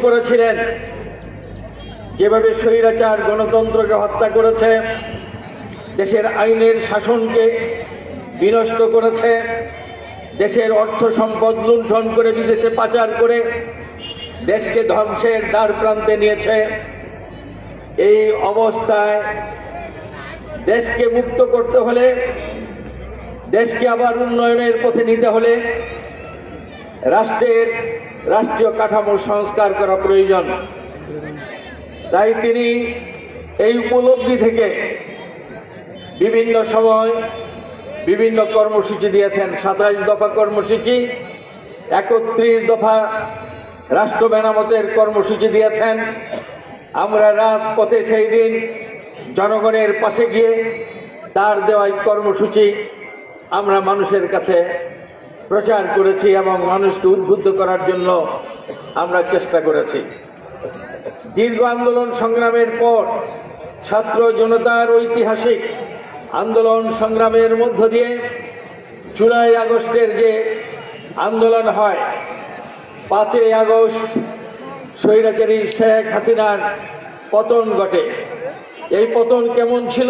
করেছিলেন, যেভাবে স্বৈরাচার গণতন্ত্রকে হত্যা করেছে, দেশের আইনের শাসনকে বিনষ্ট করেছে, দেশের অর্থ সম্পদ লুণ্ঠন করে বিদেশে পাচার করে দেশকে ধ্বংসের দ্বার প্রান্তে নিয়েছে। এই অবস্থায় দেশকে মুক্ত করতে হলে, দেশকে আবার উন্নয়নের পথে নিতে হলে রাষ্ট্রীয় কাঠামো সংস্কার করা প্রয়োজন। তাই তিনি এই উপলব্ধি থেকে বিভিন্ন সময় বিভিন্ন কর্মসূচি দিয়েছেন। 27 দফা কর্মসূচি, 31 দফা রাষ্ট্র মেরামতের কর্মসূচি দিয়েছেন। আমরা রাজপথে সেই দিন জনগণের পাশে গিয়ে তার দেওয়া কর্মসূচি আমরা মানুষের কাছে প্রচার করেছি এবং মানুষকে উদ্বুদ্ধ করার জন্য আমরা চেষ্টা করেছি। দীর্ঘ আন্দোলন সংগ্রামের পর ছাত্র জনতার ঐতিহাসিক আন্দোলন সংগ্রামের মধ্য দিয়ে জুলাই আগস্টের যে আন্দোলন হয়, 5 আগস্ট স্বৈরাচারী শেখ হাসিনার পতন ঘটে। এই পতন কেমন ছিল?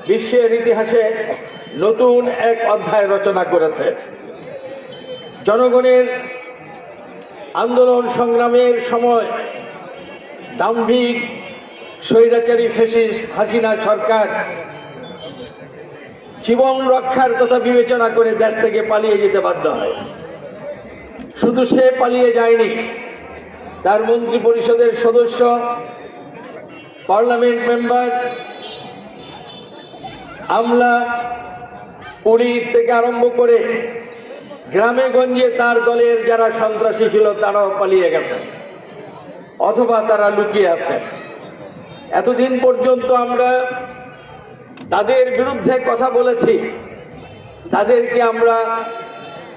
বিশ্বের ইতিহাসে নতুন এক অধ্যায় রচনা করেছে। জনগণের আন্দোলন সংগ্রামের সময় দাম্ভিক স্বৈরাচারী ফ্যাসিস্ট হাসিনা সরকার জীবন রক্ষার কথা বিবেচনা করে দেশ থেকে পালিয়ে যেতে বাধ্য হয়। শুধু সে পালিয়ে যায়নি, তার মন্ত্রী পরিষদের সদস্য, পার্লামেন্ট মেম্বার, আমলা, পুলিশ থেকে আরম্ভ করে গ্রামে গঞ্জে তার দলের যারা সন্ত্রাসী ছিল তারাও পালিয়ে গেছে অথবা তারা লুকিয়ে আছে। এতদিন পর্যন্ত আমরা তাদের বিরুদ্ধে কথা বলেছি, তাদেরকে আমরা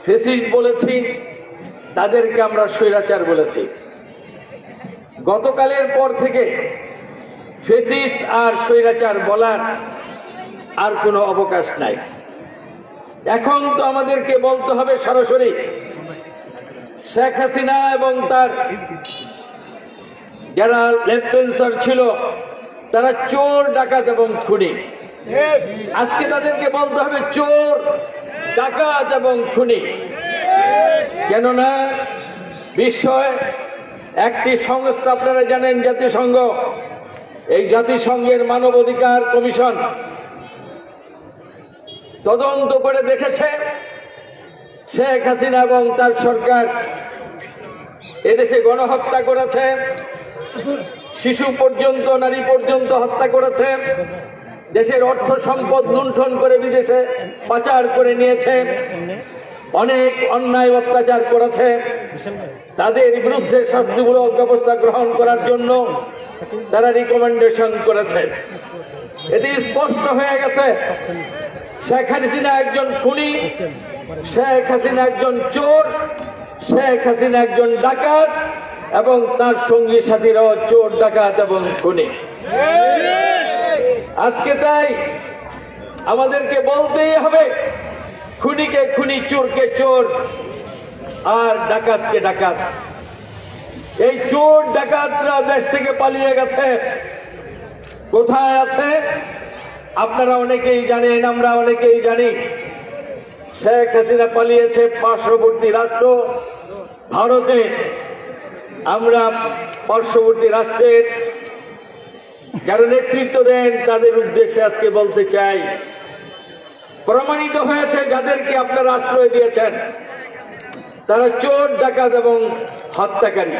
ফ্যাসিস্ট বলেছি, তাদেরকে আমরা স্বৈরাচার বলেছি। গতকালের পর থেকে ফ্যাসিস্ট আর স্বৈরাচার বলার আর কোনো অবকাশ নাই। এখন তো আমাদেরকে বলতে হবে সরাসরি, শেখ হাসিনা এবং তার যারা লেফটেন্যান্ট ছিল তারা চোর, ডাকাত এবং খুনি। আজকে তাদেরকে বলতে হবে চোর, ডাকাত এবং খুনি। কেননা বিশ্বে একটি সংস্থা আপনারা জানেন, জাতিসংঘ, এই জাতিসংঘের মানবাধিকার কমিশন তদন্ত করে দেখেছে শেখ হাসিনা এবং তার সরকার এদেশে গণহত্যা করেছে, শিশু পর্যন্ত, নারী পর্যন্ত হত্যা করেছে, দেশের অর্থ সম্পদ লুণ্ঠন করে বিদেশে পাচার করে নিয়েছে, অনেক অন্যায় অত্যাচার করেছে। তাদের বিরুদ্ধে শাস্তিমূলক ব্যবস্থা গ্রহণ করার জন্য তারা রিকমেন্ডেশন করেছে। এটি স্পষ্ট হয়ে গেছে শেখ হাসিনা একজন খুনি, শেখ হাসিনা একজন চোর, শেখ হাসিনা একজন ডাকাত এবং তার সঙ্গী সাথীরাও চোর, ডাকাত এবং খুনি। আজকে তাই আমাদেরকে বলতেই হবে, খুনিকে খুনি, চোরকে চোর আর ডাকাতকে ডাকাত। এই চোর ডাকাতরা দেশ থেকে পালিয়ে গেছে। কোথায় আছে আপনারা অনেকেই জানেন, আমরা অনেকেই জানি। শেখ হাসিনা পালিয়েছে পার্শ্ববর্তী রাষ্ট্র ভারতে। আমরা পার্শ্ববর্তী রাষ্ট্রের যারা নেতৃত্ব দেন তাদের উদ্দেশ্যে আজকে বলতে চাই, প্রমাণিত হয়েছে যাদেরকে আপনারা আশ্রয় দিয়েছেন তারা চোর, ডাকাত এবং হত্যাকারী।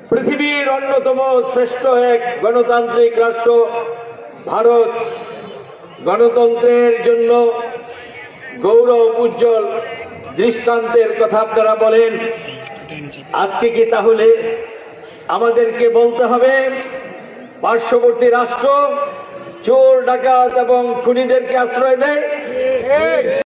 পৃথিবীর অন্যতম শ্রেষ্ঠ এক গণতান্ত্রিক রাষ্ট্র ভারত, গণতন্ত্রের জন্য গৌরব উজ্জ্বল দৃষ্টান্তের কথা আপনারা বলেন। আজকে কি তাহলে আমাদেরকে বলতে হবে পার্শ্ববর্তী রাষ্ট্র চোর, ডাকাত এবং খুনিদেরকে আশ্রয় দেয়?